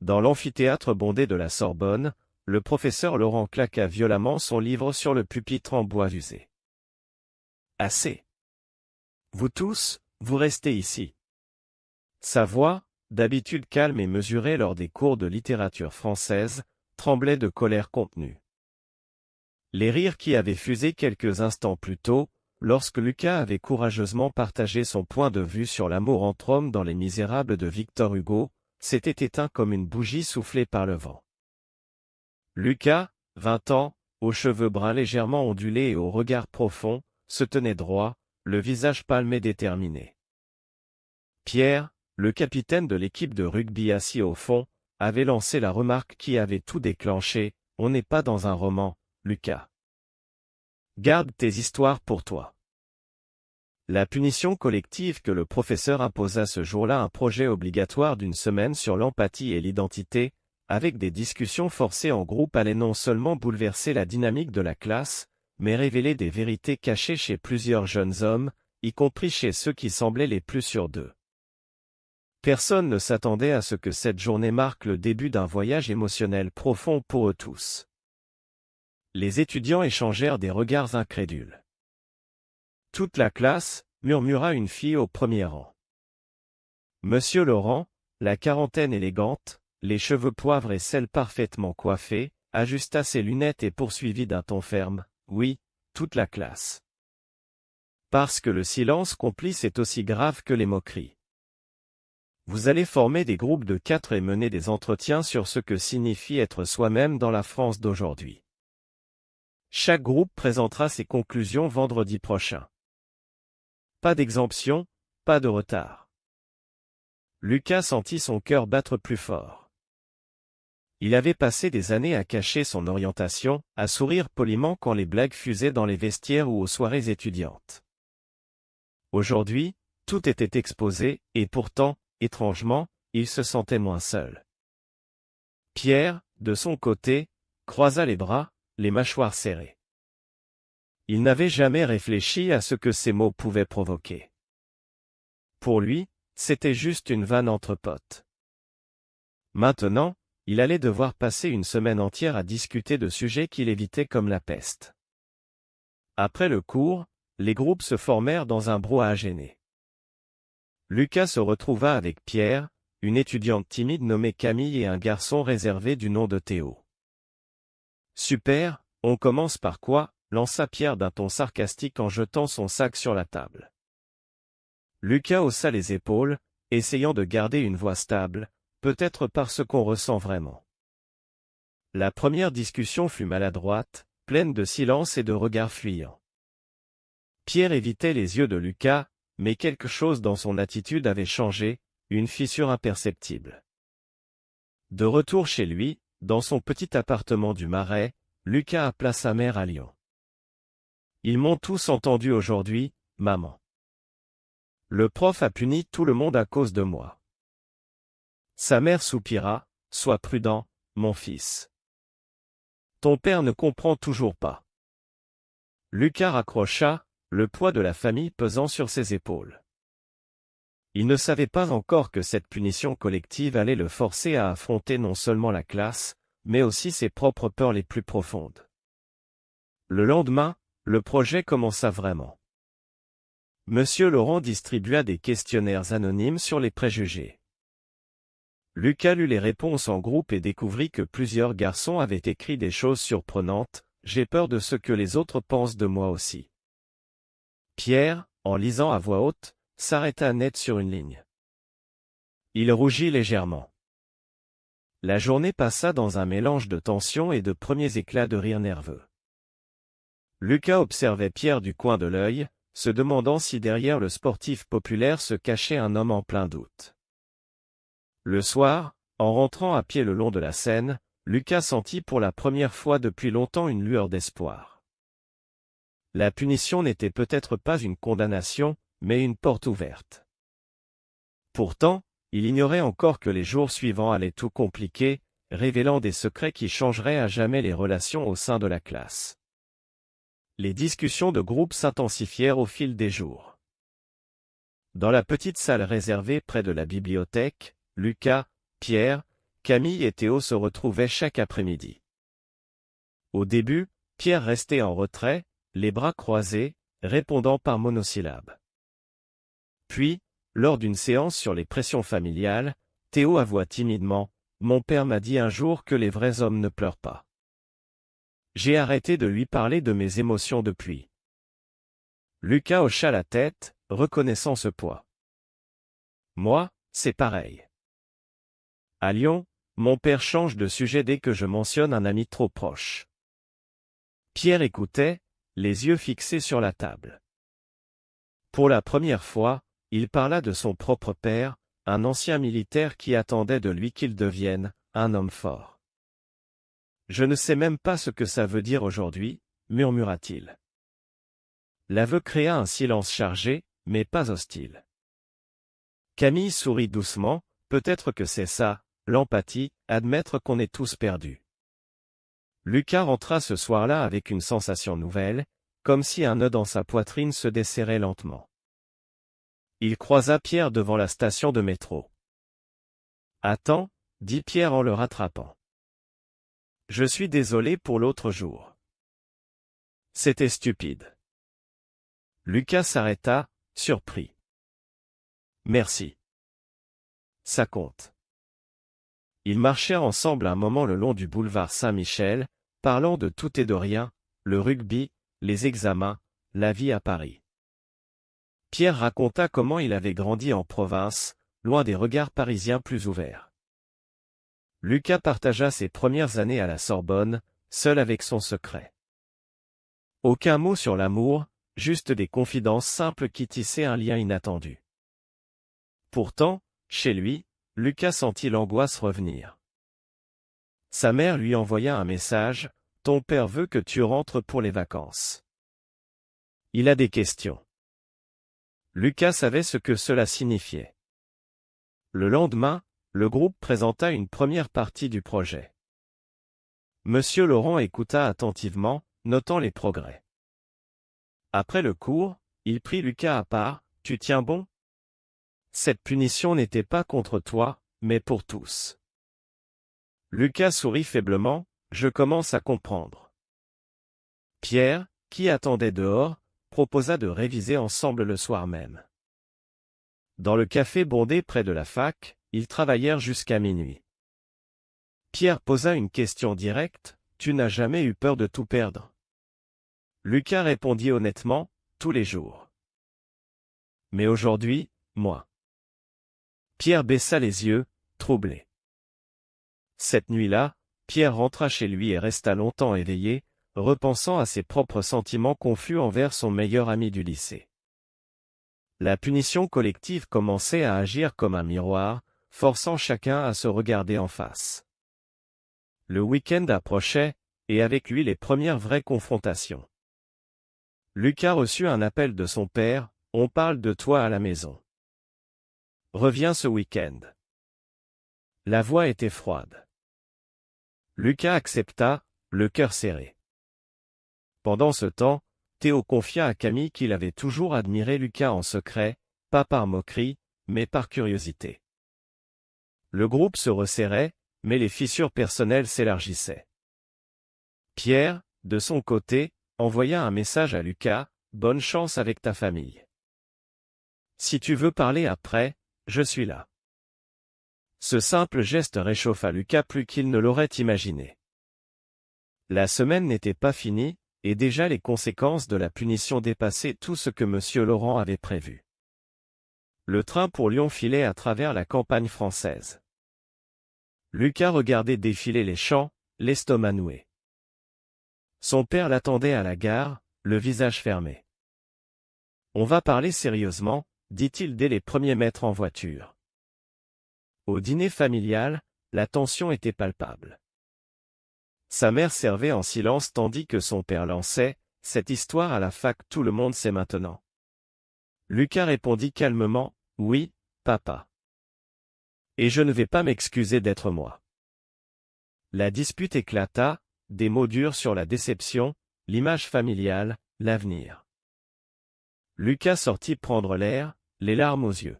Dans l'amphithéâtre bondé de la Sorbonne, le professeur Laurent claqua violemment son livre sur le pupitre en bois usé. Assez. Vous tous, vous restez ici. Sa voix, d'habitude calme et mesurée lors des cours de littérature française, tremblait de colère contenue. Les rires qui avaient fusé quelques instants plus tôt, lorsque Lucas avait courageusement partagé son point de vue sur l'amour entre hommes dans Les Misérables de Victor Hugo, s'étaient éteints comme une bougie soufflée par le vent. Lucas, 20 ans, aux cheveux bruns légèrement ondulés et au regard profond, se tenait droit, le visage pâle mais déterminé. Pierre, le capitaine de l'équipe de rugby assis au fond, avait lancé la remarque qui avait tout déclenché: « On n'est pas dans un roman, Lucas. Garde tes histoires pour toi. » La punition collective que le professeur imposa ce jour-là, un projet obligatoire d'une semaine sur l'empathie et l'identité, avec des discussions forcées en groupe, allait non seulement bouleverser la dynamique de la classe, mais révéler des vérités cachées chez plusieurs jeunes hommes, y compris chez ceux qui semblaient les plus sûrs d'eux. Personne ne s'attendait à ce que cette journée marque le début d'un voyage émotionnel profond pour eux tous. Les étudiants échangèrent des regards incrédules. Toute la classe, murmura une fille au premier rang. Monsieur Laurent, la quarantaine élégante, les cheveux poivre et sel parfaitement coiffés, ajusta ses lunettes et poursuivit d'un ton ferme: « Oui, toute la classe. Parce que le silence complice est aussi grave que les moqueries. Vous allez former des groupes de 4 et mener des entretiens sur ce que signifie être soi-même dans la France d'aujourd'hui. Chaque groupe présentera ses conclusions vendredi prochain. Pas d'exemption, pas de retard. » Lucas sentit son cœur battre plus fort. Il avait passé des années à cacher son orientation, à sourire poliment quand les blagues fusaient dans les vestiaires ou aux soirées étudiantes. Aujourd'hui, tout était exposé, et pourtant, étrangement, il se sentait moins seul. Pierre, de son côté, croisa les bras, les mâchoires serrées. Il n'avait jamais réfléchi à ce que ces mots pouvaient provoquer. Pour lui, c'était juste une vanne entre potes. Maintenant, il allait devoir passer une semaine entière à discuter de sujets qu'il évitait comme la peste. Après le cours, les groupes se formèrent dans un brouhaha gêné. Lucas se retrouva avec Pierre, une étudiante timide nommée Camille et un garçon réservé du nom de Théo. « Super, on commence par quoi ?» lança Pierre d'un ton sarcastique en jetant son sac sur la table. Lucas haussa les épaules, essayant de garder une voix stable, peut-être parce qu'on ressent vraiment. La première discussion fut maladroite, pleine de silence et de regards fuyants. Pierre évitait les yeux de Lucas, mais quelque chose dans son attitude avait changé, une fissure imperceptible. De retour chez lui, dans son petit appartement du Marais, Lucas appela sa mère à Lyon. « Ils m'ont tous entendu aujourd'hui, maman. Le prof a puni tout le monde à cause de moi. » Sa mère soupira: « Sois prudent, mon fils. Ton père ne comprend toujours pas. » Lucas raccrocha, le poids de la famille pesant sur ses épaules. Il ne savait pas encore que cette punition collective allait le forcer à affronter non seulement la classe, mais aussi ses propres peurs les plus profondes. Le lendemain, le projet commença vraiment. Monsieur Laurent distribua des questionnaires anonymes sur les préjugés. Lucas lut les réponses en groupe et découvrit que plusieurs garçons avaient écrit des choses surprenantes: « J'ai peur de ce que les autres pensent de moi aussi. » Pierre, en lisant à voix haute, s'arrêta net sur une ligne. Il rougit légèrement. La journée passa dans un mélange de tension et de premiers éclats de rire nerveux. Lucas observait Pierre du coin de l'œil, se demandant si derrière le sportif populaire se cachait un homme en plein doute. Le soir, en rentrant à pied le long de la Seine, Lucas sentit pour la première fois depuis longtemps une lueur d'espoir. La punition n'était peut-être pas une condamnation, mais une porte ouverte. Pourtant, il ignorait encore que les jours suivants allaient tout compliquer, révélant des secrets qui changeraient à jamais les relations au sein de la classe. Les discussions de groupe s'intensifièrent au fil des jours. Dans la petite salle réservée près de la bibliothèque, Lucas, Pierre, Camille et Théo se retrouvaient chaque après-midi. Au début, Pierre restait en retrait, les bras croisés, répondant par monosyllabes. Puis, lors d'une séance sur les pressions familiales, Théo avoua timidement « Mon père m'a dit un jour que les vrais hommes ne pleurent pas. J'ai arrêté de lui parler de mes émotions depuis. » Lucas hocha la tête, reconnaissant ce poids. « Moi, c'est pareil. À Lyon, mon père change de sujet dès que je mentionne un ami trop proche. » Pierre écoutait, les yeux fixés sur la table. Pour la première fois, il parla de son propre père, un ancien militaire qui attendait de lui qu'il devienne un homme fort. « Je ne sais même pas ce que ça veut dire aujourd'hui, » murmura-t-il. L'aveu créa un silence chargé, mais pas hostile. Camille sourit doucement, peut-être que c'est ça, l'empathie, admettre qu'on est tous perdus. Lucas rentra ce soir-là avec une sensation nouvelle, comme si un nœud dans sa poitrine se desserrait lentement. Il croisa Pierre devant la station de métro. « Attends, » dit Pierre en le rattrapant. « Je suis désolé pour l'autre jour. C'était stupide. » Lucas s'arrêta, surpris. « Merci. Ça compte. » Ils marchèrent ensemble un moment le long du boulevard Saint-Michel, parlant de tout et de rien, le rugby, les examens, la vie à Paris. Pierre raconta comment il avait grandi en province, loin des regards parisiens plus ouverts. Lucas partagea ses premières années à la Sorbonne, seul avec son secret. Aucun mot sur l'amour, juste des confidences simples qui tissaient un lien inattendu. Pourtant, chez lui, Lucas sentit l'angoisse revenir. Sa mère lui envoya un message, « Ton père veut que tu rentres pour les vacances. Il a des questions. » Lucas savait ce que cela signifiait. Le lendemain, le groupe présenta une première partie du projet. Monsieur Laurent écouta attentivement, notant les progrès. Après le cours, il prit Lucas à part, « Tu tiens bon ? Cette punition n'était pas contre toi, mais pour tous. » Lucas sourit faiblement, « Je commence à comprendre. » Pierre, qui attendait dehors, proposa de réviser ensemble le soir même. Dans le café bondé près de la fac, ils travaillèrent jusqu'à minuit. Pierre posa une question directe, « Tu n'as jamais eu peur de tout perdre ? » Lucas répondit honnêtement, « Tous les jours. Mais aujourd'hui, moi. » Pierre baissa les yeux, troublé. Cette nuit-là, Pierre rentra chez lui et resta longtemps éveillé, repensant à ses propres sentiments confus envers son meilleur ami du lycée. La punition collective commençait à agir comme un miroir, forçant chacun à se regarder en face. Le week-end approchait, et avec lui les premières vraies confrontations. Lucas reçut un appel de son père, « On parle de toi à la maison. Reviens ce week-end. » La voix était froide. Lucas accepta, le cœur serré. Pendant ce temps, Théo confia à Camille qu'il avait toujours admiré Lucas en secret, pas par moquerie, mais par curiosité. Le groupe se resserrait, mais les fissures personnelles s'élargissaient. Pierre, de son côté, envoya un message à Lucas, « Bonne chance avec ta famille. Si tu veux parler après, je suis là. » Ce simple geste réchauffa Lucas plus qu'il ne l'aurait imaginé. La semaine n'était pas finie, et déjà les conséquences de la punition dépassaient tout ce que monsieur Laurent avait prévu. Le train pour Lyon filait à travers la campagne française. Lucas regardait défiler les champs, l'estomac noué. Son père l'attendait à la gare, le visage fermé. « On va parler sérieusement, » dit-il dès les premiers mètres en voiture. Au dîner familial, la tension était palpable. Sa mère servait en silence tandis que son père lançait « Cette histoire à la fac, tout le monde sait maintenant. » Lucas répondit calmement « Oui, papa. Et je ne vais pas m'excuser d'être moi. » La dispute éclata, des mots durs sur la déception, l'image familiale, l'avenir. Lucas sortit prendre l'air, les larmes aux yeux.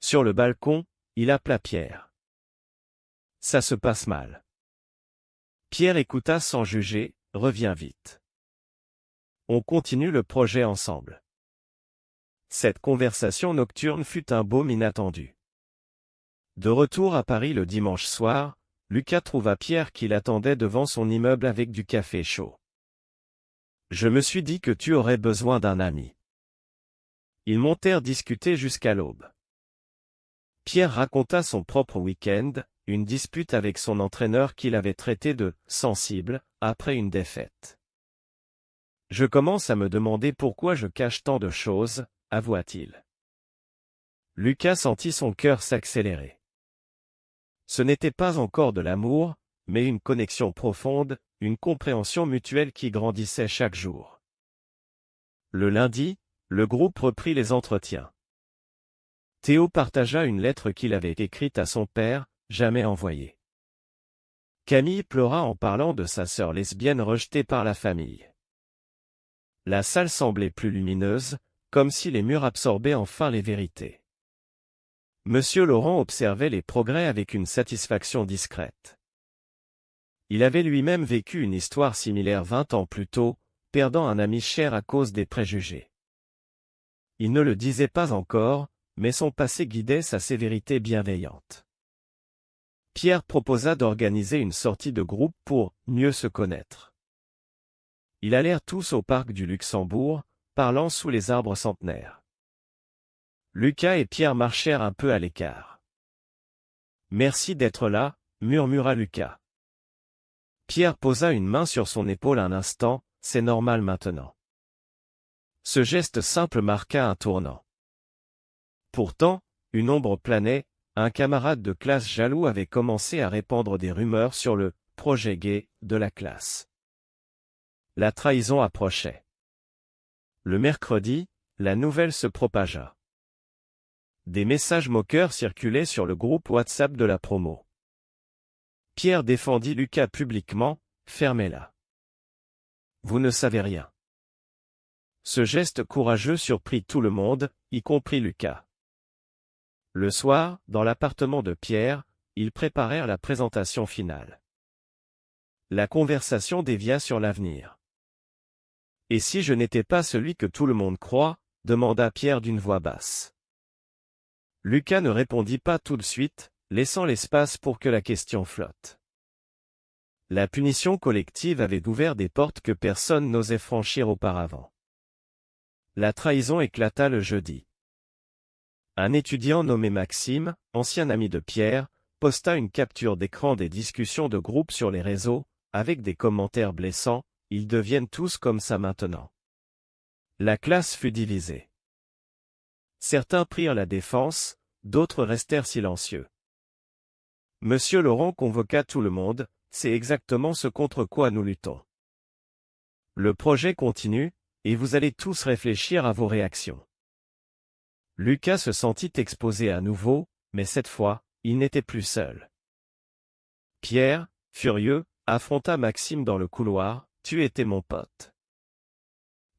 Sur le balcon, il appela Pierre. Ça se passe mal. Pierre écouta sans juger, reviens vite. On continue le projet ensemble. Cette conversation nocturne fut un baume inattendu. De retour à Paris le dimanche soir, Lucas trouva Pierre qui l'attendait devant son immeuble avec du café chaud. Je me suis dit que tu aurais besoin d'un ami. Ils montèrent discuter jusqu'à l'aube. Pierre raconta son propre week-end, une dispute avec son entraîneur qu'il avait traité de « sensible » après une défaite. Je commence à me demander pourquoi je cache tant de choses, avoua-t-il. Lucas sentit son cœur s'accélérer. Ce n'était pas encore de l'amour, mais une connexion profonde, une compréhension mutuelle qui grandissait chaque jour. Le lundi, le groupe reprit les entretiens. Théo partagea une lettre qu'il avait écrite à son père, jamais envoyée. Camille pleura en parlant de sa sœur lesbienne rejetée par la famille. La salle semblait plus lumineuse, comme si les murs absorbaient enfin les vérités. Monsieur Laurent observait les progrès avec une satisfaction discrète. Il avait lui-même vécu une histoire similaire 20 ans plus tôt, perdant un ami cher à cause des préjugés. Il ne le disait pas encore, mais son passé guidait sa sévérité bienveillante. Pierre proposa d'organiser une sortie de groupe pour mieux se connaître. Ils allèrent tous au parc du Luxembourg, parlant sous les arbres centenaires. Lucas et Pierre marchèrent un peu à l'écart. « Merci d'être là », murmura Lucas. Pierre posa une main sur son épaule un instant, « c'est normal maintenant ». Ce geste simple marqua un tournant. Pourtant, une ombre planait, un camarade de classe jaloux avait commencé à répandre des rumeurs sur le « projet gay » de la classe. La trahison approchait. Le mercredi, la nouvelle se propagea. Des messages moqueurs circulaient sur le groupe WhatsApp de la promo. Pierre défendit Lucas publiquement, « Fermez-la. Vous ne savez rien. » Ce geste courageux surprit tout le monde, y compris Lucas. Le soir, dans l'appartement de Pierre, ils préparèrent la présentation finale. La conversation dévia sur l'avenir. « Et si je n'étais pas celui que tout le monde croit ?» demanda Pierre d'une voix basse. Lucas ne répondit pas tout de suite, laissant l'espace pour que la question flotte. La punition collective avait ouvert des portes que personne n'osait franchir auparavant. La trahison éclata le jeudi. Un étudiant nommé Maxime, ancien ami de Pierre, posta une capture d'écran des discussions de groupe sur les réseaux, avec des commentaires blessants, « Ils deviennent tous comme ça maintenant ». La classe fut divisée. Certains prirent la défense, d'autres restèrent silencieux. Monsieur Laurent convoqua tout le monde, « C'est exactement ce contre quoi nous luttons. Le projet continue, et vous allez tous réfléchir à vos réactions. » Lucas se sentit exposé à nouveau, mais cette fois, il n'était plus seul. Pierre, furieux, affronta Maxime dans le couloir, « Tu étais mon pote. »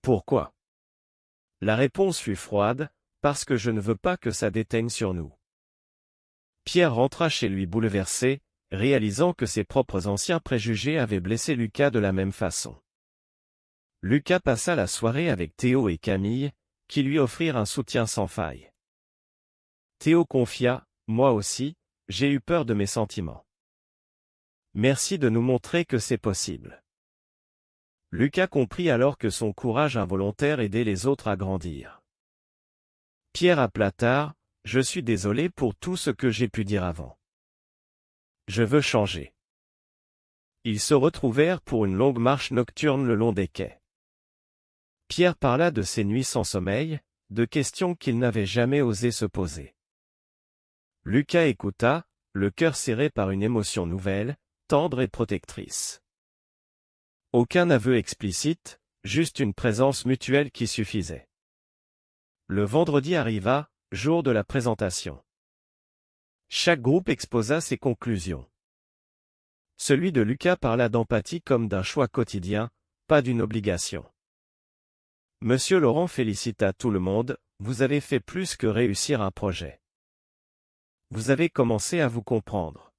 Pourquoi? La réponse fut froide, « Parce que je ne veux pas que ça déteigne sur nous. » Pierre rentra chez lui bouleversé, réalisant que ses propres anciens préjugés avaient blessé Lucas de la même façon. Lucas passa la soirée avec Théo et Camille, qui lui offrirent un soutien sans faille. Théo confia, « Moi aussi, j'ai eu peur de mes sentiments. Merci de nous montrer que c'est possible. » Lucas comprit alors que son courage involontaire aidait les autres à grandir. Pierre appela tard, « Je suis désolé pour tout ce que j'ai pu dire avant. Je veux changer. » Ils se retrouvèrent pour une longue marche nocturne le long des quais. Pierre parla de ses nuits sans sommeil, de questions qu'il n'avait jamais osé se poser. Lucas écouta, le cœur serré par une émotion nouvelle, tendre et protectrice. Aucun aveu explicite, juste une présence mutuelle qui suffisait. Le vendredi arriva, jour de la présentation. Chaque groupe exposa ses conclusions. Celui de Lucas parla d'empathie comme d'un choix quotidien, pas d'une obligation. Monsieur Laurent félicita tout le monde, « Vous avez fait plus que réussir un projet. Vous avez commencé à vous comprendre. »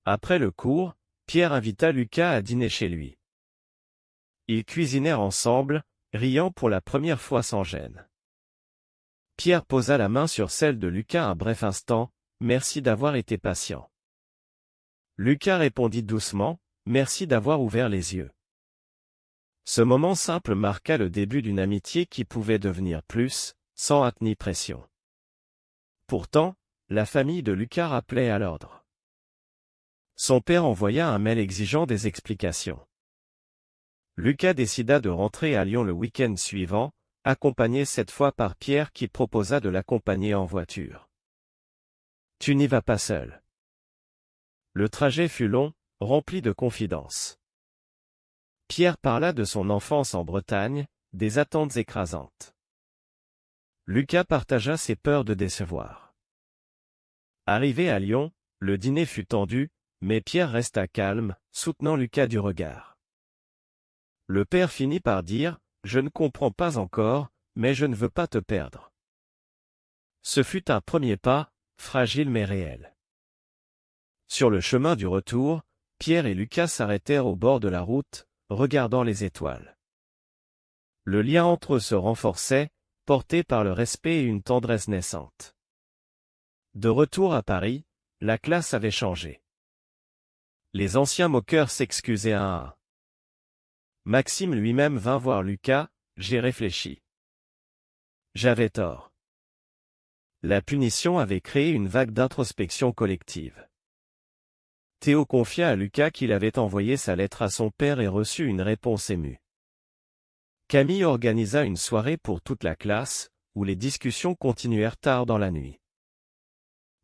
Après le cours, Pierre invita Lucas à dîner chez lui. Ils cuisinèrent ensemble, riant pour la première fois sans gêne. Pierre posa la main sur celle de Lucas un bref instant, « Merci d'avoir été patient. » Lucas répondit doucement, « Merci d'avoir ouvert les yeux. » Ce moment simple marqua le début d'une amitié qui pouvait devenir plus, sans hâte ni pression. Pourtant, la famille de Lucas rappelait à l'ordre. Son père envoya un mail exigeant des explications. Lucas décida de rentrer à Lyon le week-end suivant, accompagné cette fois par Pierre qui proposa de l'accompagner en voiture. « Tu n'y vas pas seul. » Le trajet fut long, rempli de confidences. Pierre parla de son enfance en Bretagne, des attentes écrasantes. Lucas partagea ses peurs de décevoir. Arrivé à Lyon, le dîner fut tendu, mais Pierre resta calme, soutenant Lucas du regard. Le père finit par dire, « Je ne comprends pas encore, mais je ne veux pas te perdre. » Ce fut un premier pas, fragile mais réel. Sur le chemin du retour, Pierre et Lucas s'arrêtèrent au bord de la route, regardant les étoiles. Le lien entre eux se renforçait, porté par le respect et une tendresse naissante. De retour à Paris, la classe avait changé. Les anciens moqueurs s'excusaient un à un. Maxime lui-même vint voir Lucas, « J'ai réfléchi. J'avais tort. » La punition avait créé une vague d'introspection collective. Théo confia à Lucas qu'il avait envoyé sa lettre à son père et reçu une réponse émue. Camille organisa une soirée pour toute la classe, où les discussions continuèrent tard dans la nuit.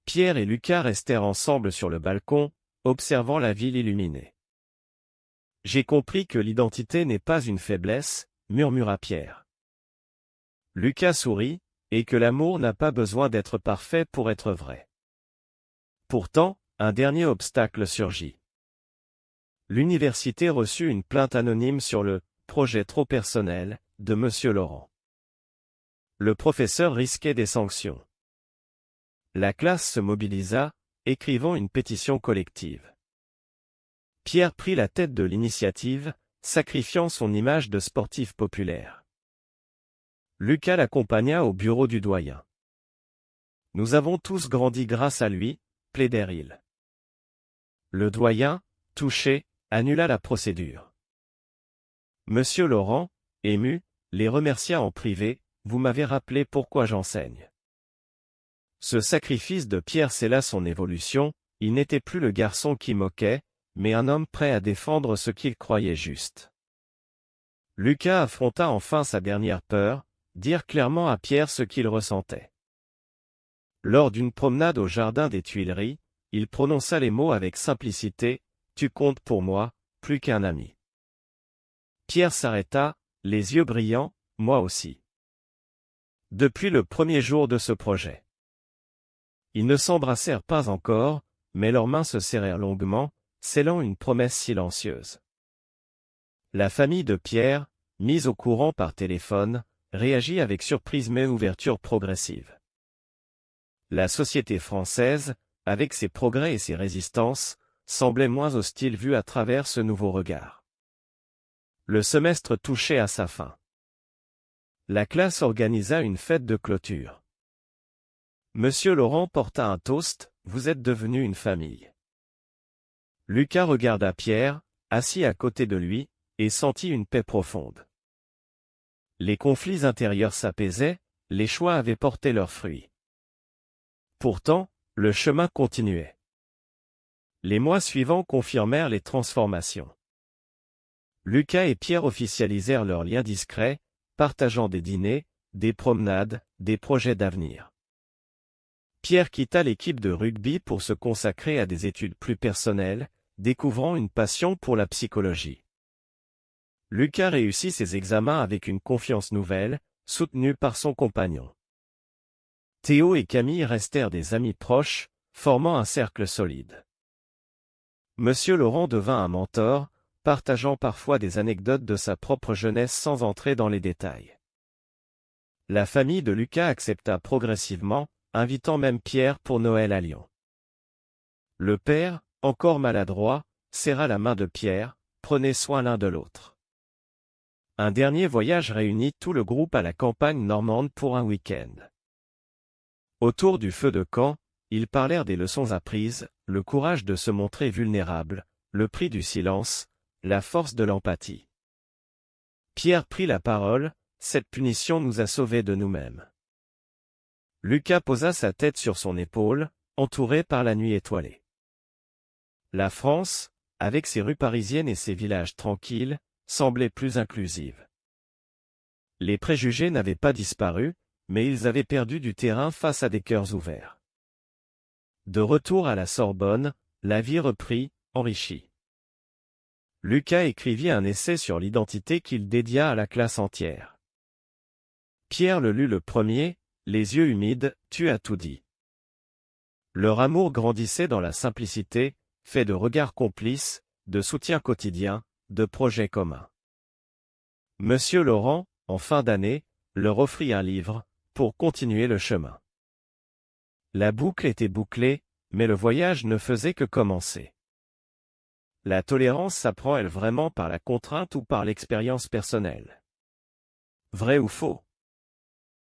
Pierre et Lucas restèrent ensemble sur le balcon, observant la ville illuminée. « J'ai compris que l'identité n'est pas une faiblesse, » murmura Pierre. Lucas sourit, et que l'amour n'a pas besoin d'être parfait pour être vrai. Pourtant, un dernier obstacle surgit. L'université reçut une plainte anonyme sur le « projet trop personnel » de Monsieur Laurent. Le professeur risquait des sanctions. La classe se mobilisa, écrivant une pétition collective. Pierre prit la tête de l'initiative, sacrifiant son image de sportif populaire. Lucas l'accompagna au bureau du doyen. « Nous avons tous grandi grâce à lui », plaidèrent-ils. Le doyen, touché, annula la procédure. Monsieur Laurent, ému, les remercia en privé, « Vous m'avez rappelé pourquoi j'enseigne. » Ce sacrifice de Pierre scella son évolution, il n'était plus le garçon qui moquait, mais un homme prêt à défendre ce qu'il croyait juste. Lucas affronta enfin sa dernière peur, dire clairement à Pierre ce qu'il ressentait. Lors d'une promenade au jardin des Tuileries, il prononça les mots avec simplicité, « Tu comptes pour moi, plus qu'un ami. » Pierre s'arrêta, les yeux brillants, « Moi aussi. » Depuis le premier jour de ce projet. Ils ne s'embrassèrent pas encore, mais leurs mains se serrèrent longuement, scellant une promesse silencieuse. La famille de Pierre, mise au courant par téléphone, réagit avec surprise mais ouverture progressive. La société française, avec ses progrès et ses résistances, semblait moins hostile vue à travers ce nouveau regard. Le semestre touchait à sa fin. La classe organisa une fête de clôture. Monsieur Laurent porta un toast, « Vous êtes devenus une famille. » Lucas regarda Pierre, assis à côté de lui, et sentit une paix profonde. Les conflits intérieurs s'apaisaient, les choix avaient porté leurs fruits. Pourtant, le chemin continuait. Les mois suivants confirmèrent les transformations. Lucas et Pierre officialisèrent leur lien discret, partageant des dîners, des promenades, des projets d'avenir. Pierre quitta l'équipe de rugby pour se consacrer à des études plus personnelles, découvrant une passion pour la psychologie. Lucas réussit ses examens avec une confiance nouvelle, soutenu par son compagnon. Théo et Camille restèrent des amis proches, formant un cercle solide. Monsieur Laurent devint un mentor, partageant parfois des anecdotes de sa propre jeunesse sans entrer dans les détails. La famille de Lucas accepta progressivement, invitant même Pierre pour Noël à Lyon. Le père, encore maladroit, serra la main de Pierre, prenez soin l'un de l'autre. Un dernier voyage réunit tout le groupe à la campagne normande pour un week-end. Autour du feu de camp, ils parlèrent des leçons apprises, le courage de se montrer vulnérable, le prix du silence, la force de l'empathie. Pierre prit la parole, cette punition nous a sauvés de nous-mêmes. Lucas posa sa tête sur son épaule, entouré par la nuit étoilée. La France, avec ses rues parisiennes et ses villages tranquilles, semblait plus inclusive. Les préjugés n'avaient pas disparu, mais ils avaient perdu du terrain face à des cœurs ouverts. De retour à la Sorbonne, la vie reprit, enrichie. Lucas écrivit un essai sur l'identité qu'il dédia à la classe entière. Pierre le lut le premier, les yeux humides, tu as tout dit. Leur amour grandissait dans la simplicité, fait de regards complices, de soutien quotidien, de projets communs. Monsieur Laurent, en fin d'année, leur offrit un livre, pour continuer le chemin. La boucle était bouclée, mais le voyage ne faisait que commencer. La tolérance s'apprend-elle vraiment par la contrainte ou par l'expérience personnelle? Vrai ou faux?